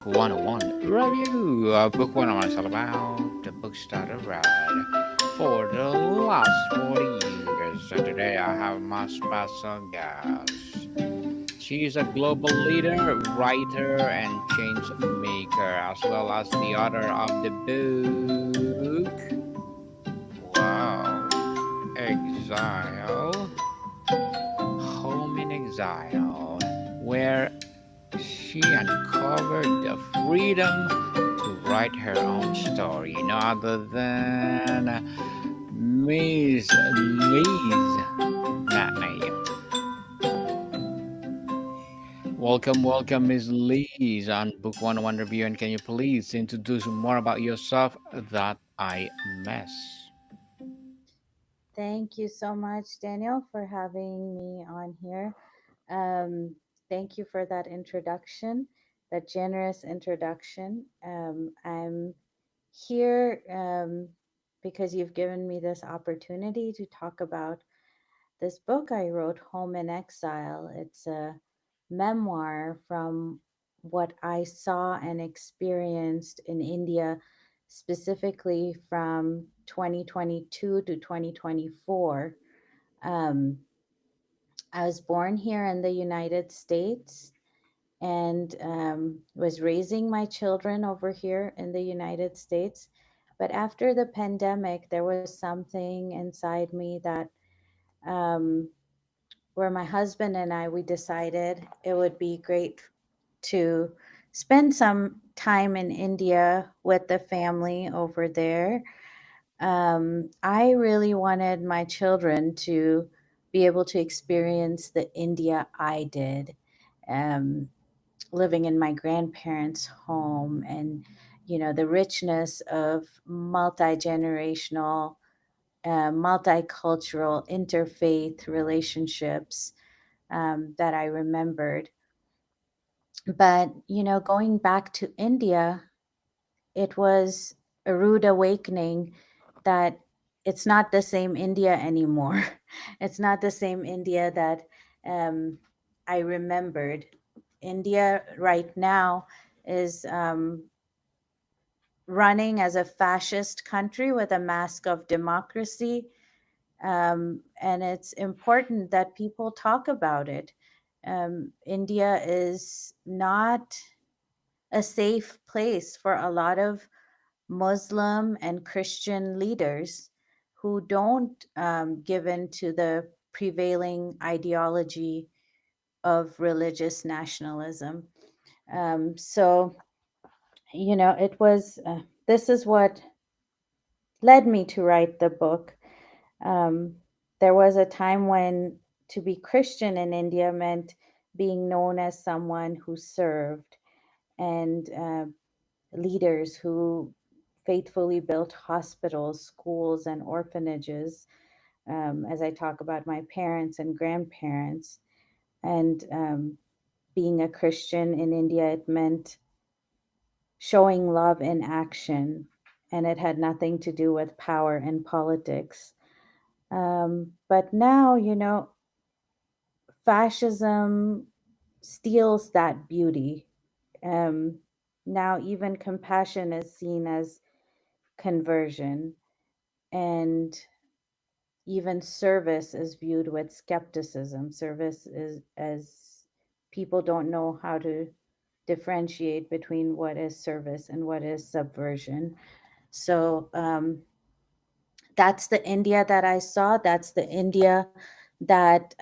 Book 101 review. Book 101 is all about the books that I read for the last 40 years. So today I have my special guest. She is a global leader, writer, and change maker, as well as the author of the book. Wow, Exile, Home in Exile, where she uncovered the freedom to write her own story, no other than Miss Liz Matney. Welcome, Miss Liz, on Book 101 Review. And can you please introduce more about yourself that I miss? Thank you so much, Daniel, for having me on here. Um, Thank you for that introduction, that generous introduction. I'm here because you've given me this opportunity to talk about this book I wrote, Home in Exile. It's a memoir from what I saw and experienced in India, specifically from 2022 to 2024. Um, I was born here in the United States and was raising my children over here in the United States. But after the pandemic, there was something inside me that um, where my husband and we decided it would be great to spend some time in India with the family over there. I really wanted my children to be able to experience the India I did, um, living in my grandparents' home and the richness of multi-generational, multicultural, interfaith relationships that I remembered. But, going back to India, it was a rude awakening that it's not the same India anymore. It's not the same India that um, I remembered. India right now is running as a fascist country with a mask of democracy. And it's important that people talk about it. India is not a safe place for a lot of Muslim and Christian leaders who don't give in to the prevailing ideology of religious nationalism. So, it was, this is what led me to write the book. Um, there was a time when to be Christian in India meant being known as someone who served, and leaders who faithfully built hospitals, schools, and orphanages. As I talk about my parents and grandparents, and being a Christian in India, it meant showing love in action, and it had nothing to do with power and politics. But now, fascism steals that beauty. Um, Now, even compassion is seen as conversion, and even service is viewed with skepticism. Service is as people don't know how to differentiate between what is service and what is subversion. So that's the India that I saw. That's the India that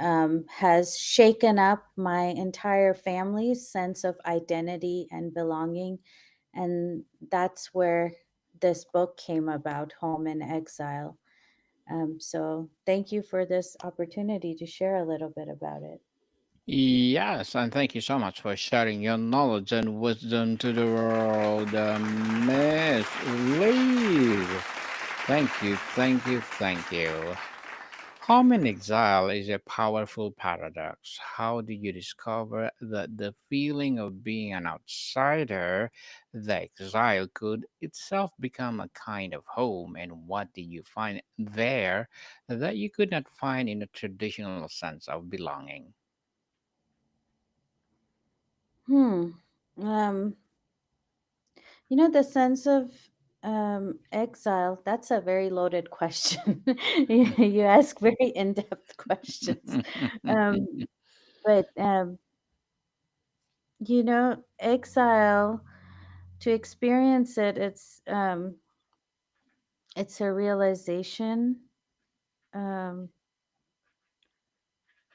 has shaken up my entire family's sense of identity and belonging. And that's where this book came about, Home in Exile. So thank you for this opportunity to share a little bit about it. Yes, and thank you so much for sharing your knowledge and wisdom to the world, Miss Liz. Thank you. Home in exile is a powerful paradox. How do you discover that the feeling of being an outsider, the exile, could itself become a kind of home? And what do you find there that you could not find in a traditional sense of belonging? Hmm. Um, The sense of exile, that's a very loaded question. You ask very in-depth questions. Um, but exile, to experience it, it's a realization um,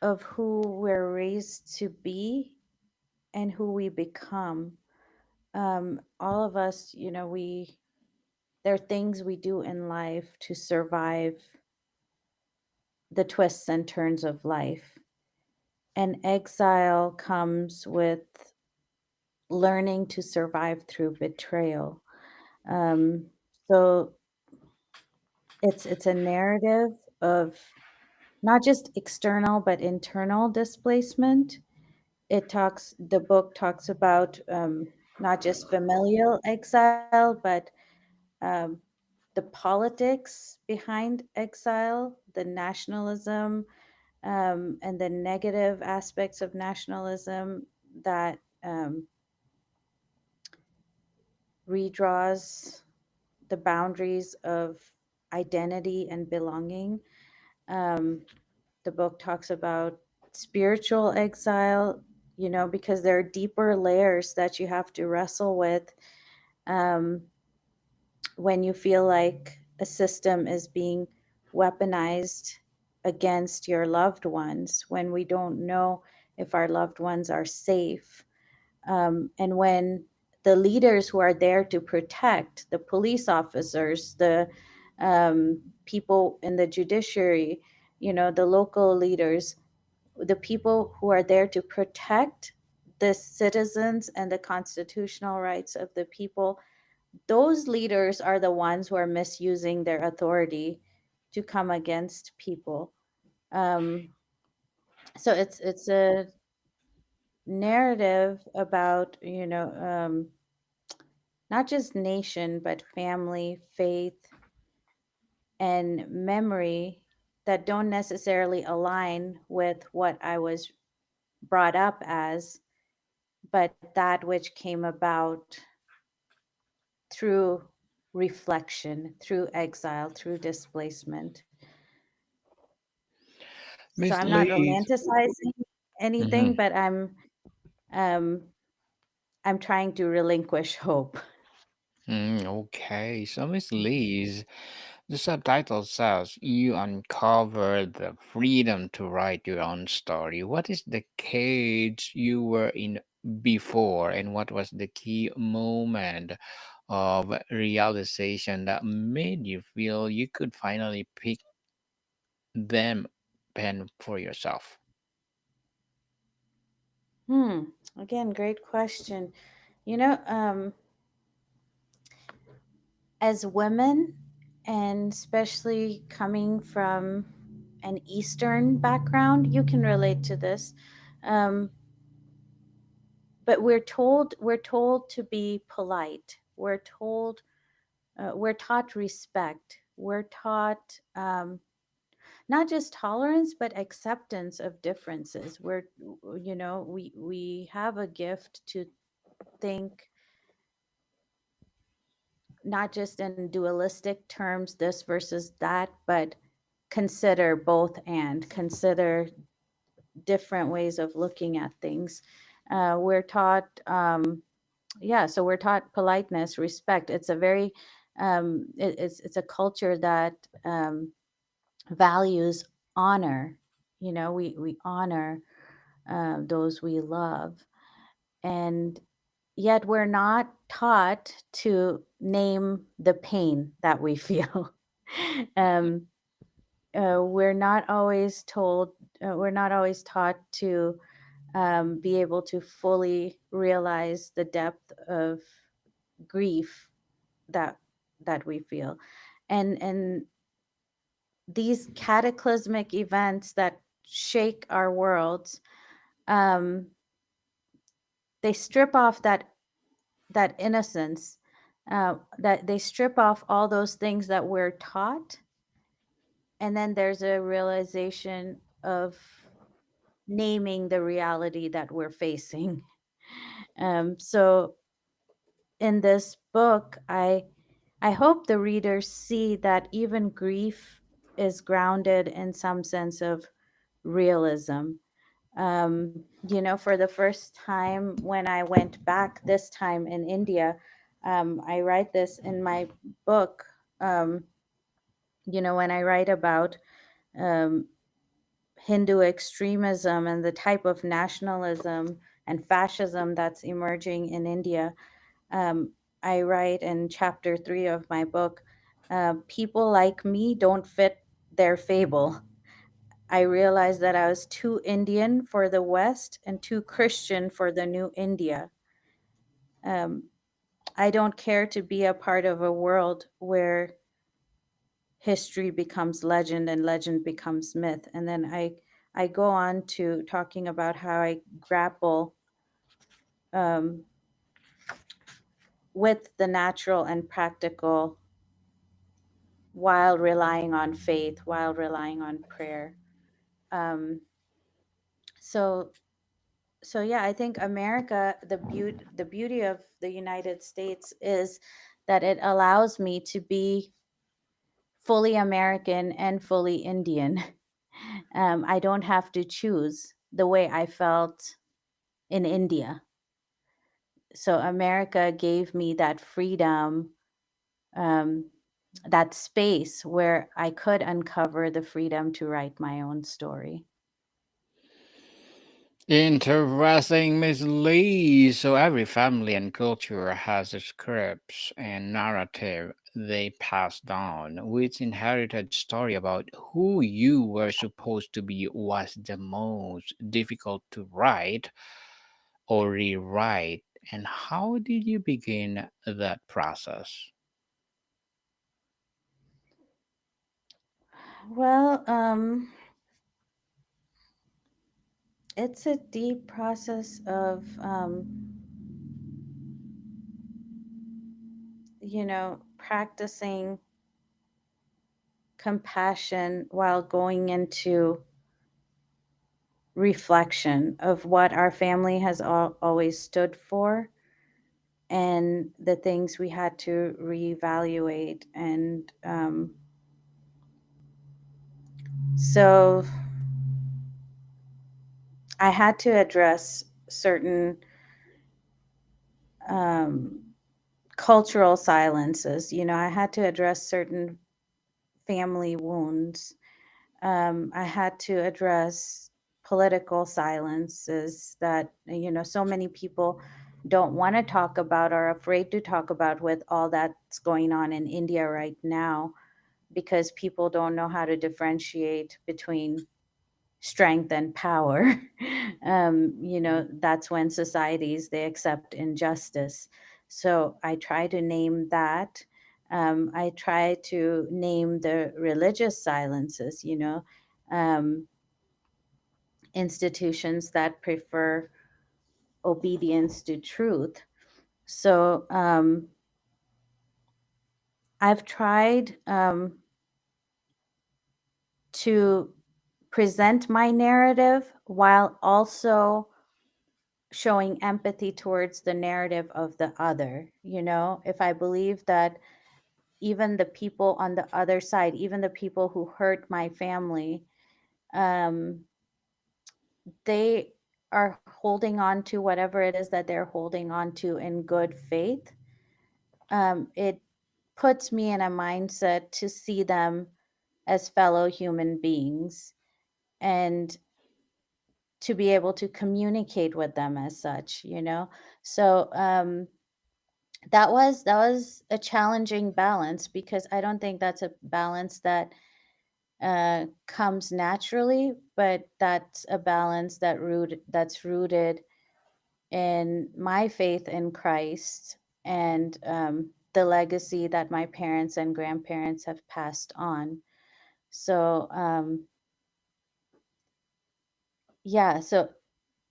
of who we're raised to be and who we become. All of us, there are things we do in life to survive the twists and turns of life. And exile comes with learning to survive through betrayal. Um, so it's a narrative of not just external but internal displacement. The book talks about not just familial exile, but um, the politics behind exile, the nationalism, and the negative aspects of nationalism that redraws the boundaries of identity and belonging. Um, the book talks about spiritual exile, because there are deeper layers that you have to wrestle with um, when you feel like a system is being weaponized against your loved ones, when we don't know if our loved ones are safe, and when the leaders who are there to protect, the police officers, the people in the judiciary, the local leaders, the people who are there to protect the citizens and the constitutional rights of the people, those leaders are the ones who are misusing their authority to come against people. Um, so it's a narrative about not just nation but family, faith, and memory that don't necessarily align with what I was brought up as, but that which came about through reflection, through exile, through displacement. So Miss I'm not Liz. romanticizing anything, Mhm. but um I'm trying to relinquish hope. Okay, so Miss Liz, the subtitle says you uncovered the freedom to write your own story. What is the cage you were in before, and what was the key moment of realization that made you feel you could finally pick them pen for yourself? Hmm. Again, great question. You know, as women, and especially coming from an Eastern background, you can relate to this. Um, but we're told to be polite. We're taught respect. We're taught not just tolerance but acceptance of differences. We have a gift to think not just in dualistic terms, this versus that, but consider both and consider different ways of looking at things. We're taught, yeah, so we're taught politeness, respect. It's a very, it's a culture that values honor. We honor those we love, and yet we're not taught to name the pain that we feel. um, we're not always taught to be able to fully realize the depth of grief that we feel, and these cataclysmic events that shake our worlds, um, they strip off that innocence, that they strip off all those things that we're taught, and then there's a realization of naming the reality that we're facing. So in this book, I hope the readers see that even grief is grounded in some sense of realism. For the first time when I went back this time in India, I write this in my book. Um, when I write about um, Hindu extremism and the type of nationalism and fascism that's emerging in India, um, I write in chapter 3 of my book, people like me don't fit their fable. I realized that I was too Indian for the West and too Christian for the new India. Um, I don't care to be a part of a world where history becomes legend and legend becomes myth. And then I go on to talking about how I grapple um, with the natural and practical while relying on faith, while relying on prayer. Um, so yeah, I think America, the beauty of the United States is that it allows me to be fully American and fully Indian. I don't have to choose the way I felt in India. So America gave me that freedom, um, that space where I could uncover the freedom to write my own story. Interesting, Miss Lee. So every family and culture has scripts and narrative they pass down. Which inherited story about who you were supposed to be was the most difficult to write or rewrite, and how did you begin that process? Well, it's a deep process of, practicing compassion while going into reflection of what our family has always stood for and the things we had to reevaluate. And so I had to address certain um, cultural silences. I had to address certain family wounds. I had to address political silences that, so many people don't want to talk about or are afraid to talk about with all that's going on in India right now, because people don't know how to differentiate between strength and power. That's when societies they accept injustice. So I try to name that. I try to name the religious silences. Um, Institutions that prefer obedience to truth. So I've tried to present my narrative while also showing empathy towards the narrative of the other. If I believe that even the people on the other side, even the people who hurt my family, um, they are holding on to whatever it is that they're holding on to in good faith, it puts me in a mindset to see them as fellow human beings and to be able to communicate with them as such. So that was a challenging balance, because I don't think that's a balance that comes naturally, but that's a balance that's rooted in my faith in Christ and the legacy that my parents and grandparents have passed on. So yeah, so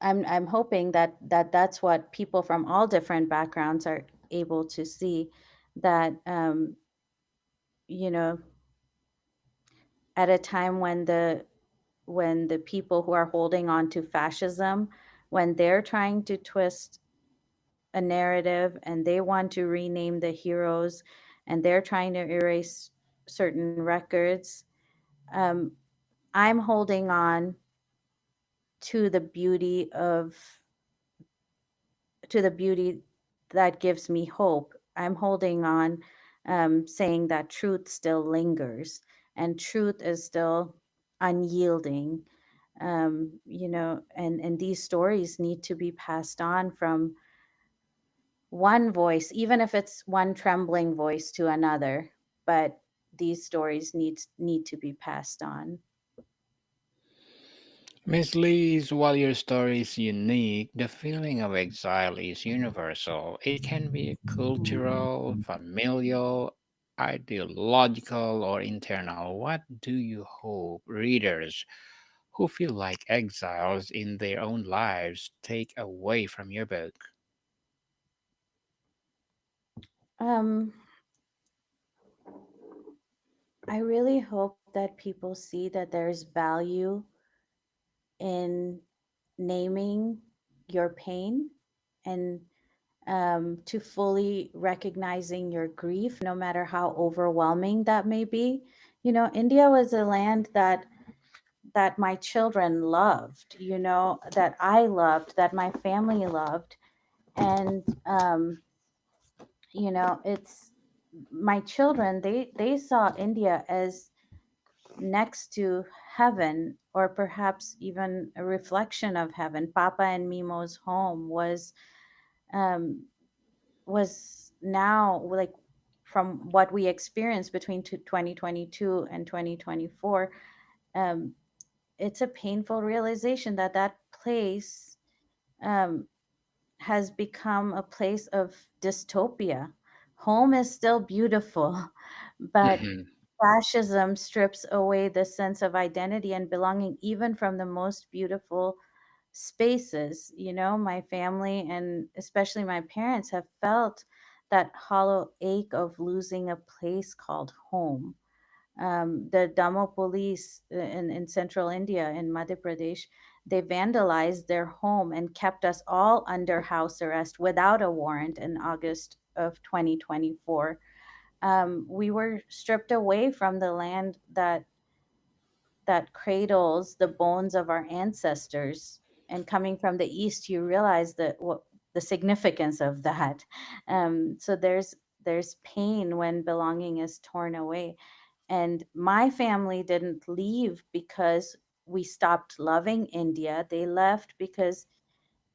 I'm hoping that's what people from all different backgrounds are able to see, that you know at a time when the people who are holding on to fascism, when they're trying to twist a narrative and they want to rename the heroes and they're trying to erase certain records. um, I'm holding on to the beauty of to the beauty that gives me hope. I'm holding on, saying that truth still lingers and truth is still unyielding. And these stories need to be passed on from one voice, even if it's one trembling voice to another. But these stories need to be passed on. Miss Lees, while your story is unique, the feeling of exile is universal. It can be cultural, familial, ideological, or internal. What do you hope readers who feel like exiles in their own lives take away from your book? Um, I really hope that people see that there's value in naming your pain and to fully recognizing your grief, no matter how overwhelming that may be. India was a land that my children loved, that I loved, that my family loved, and it's my children. They saw India as next to heaven, or perhaps even a reflection of heaven. Papa and Mimo's home um, was now like from what we experienced between 2022 and 2024. um, it's a painful realization that that place um, has become a place of dystopia. Home is still beautiful, but Mhm. fascism strips away the sense of identity and belonging, even from the most beautiful spaces. My family and especially my parents have felt that hollow ache of losing a place called home. The Damo police in central India, in Madhya Pradesh, they vandalized their home and kept us all under house arrest without a warrant in August of 2024. We were stripped away from the land that cradles the bones of our ancestors. And coming from the east, you realize that what the significance of that. So there's pain when belonging is torn away. And my family didn't leave because we stopped loving India. They left because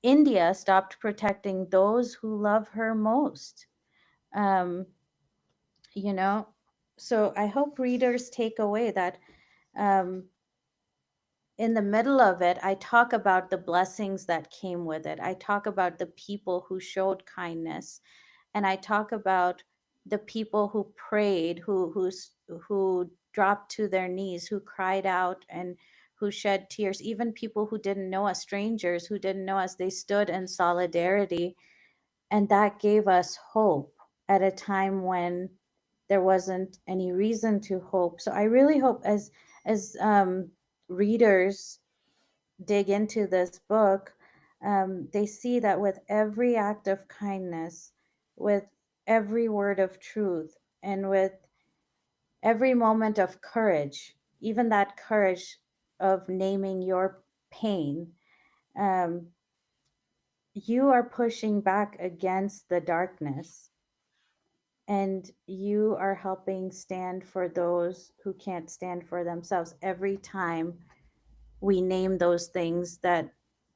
India stopped protecting those who love her most. Um, you know, so I hope readers take away that um, in the middle of it, I talk about the blessings that came with it. I talk about the people who showed kindness, and I talk about the people who prayed, who dropped to their knees, who cried out and who shed tears. Even people who didn't know us, strangers who didn't know us, they stood in solidarity, and that gave us hope at a time when there wasn't any reason to hope. So I really hope as readers dig into this book, they see that with every act of kindness, with every word of truth, and with every moment of courage, even that courage of naming your pain, um, you are pushing back against the darkness, and you are helping stand for those who can't stand for themselves every time we name those things that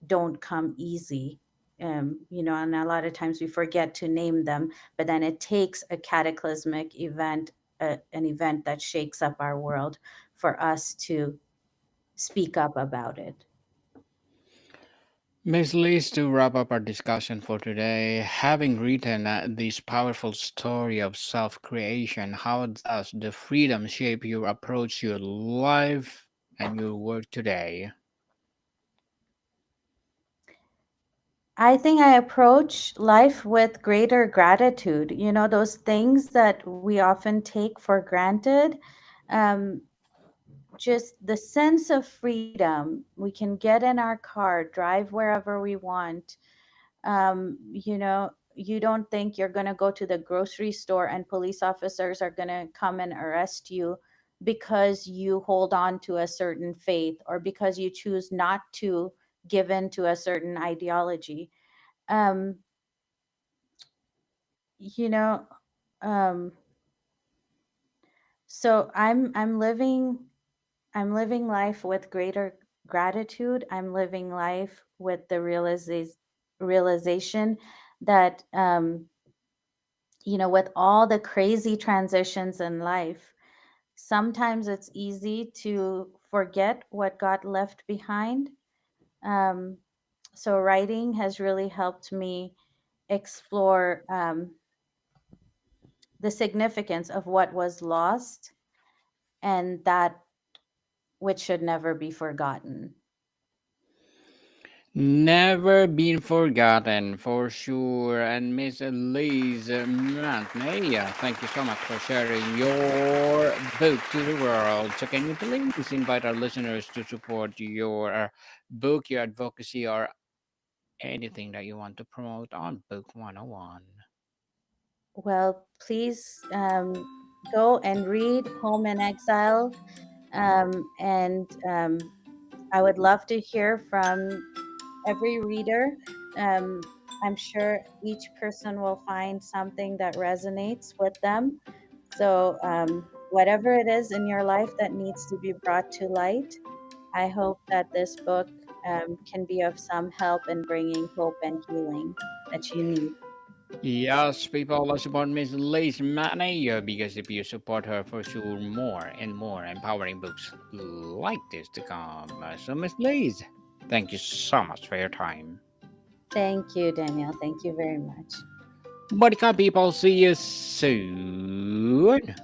don't come easy. And a lot of times we forget to name them, but then it takes a cataclysmic event, an event that shakes up our world, for us to speak up about it. Miss Liz, to wrap up our discussion for today, having written this powerful story of self creation, how does the freedom shape your approach to your life and your work today? I think I approach life with greater gratitude. Those things that we often take for granted, um, just the sense of freedom. We can get in our car, drive wherever we want. Um, you know, you don't think you're going to go to the grocery store and police officers are going to come and arrest you because you hold on to a certain faith or because you choose not to give in to a certain ideology. um you know um so I'm living life with greater gratitude. I'm living life with the realization that, with all the crazy transitions in life, sometimes it's easy to forget what got left behind. Um, so writing has really helped me explore, the significance of what was lost and that which should never be forgotten. Never been forgotten for sure. And Miss Liz Matney, thank you so much for sharing your book to the world. So, can you please invite our listeners to support your book, your advocacy, or anything that you want to promote on Book 101? Well, please, go and read Home in Exile. And I would love to hear from every reader. Um, I'm sure each person will find something that resonates with them. So, whatever it is in your life that needs to be brought to light, I hope that this book, can be of some help in bringing hope and healing that you need. Yes, people will support Miss Liz Matney because if you support her, for sure, more and more empowering books like this to come. So, Miss Liz, thank you so much for your time. Thank you, Danielle. Thank you very much. Body people, see you soon.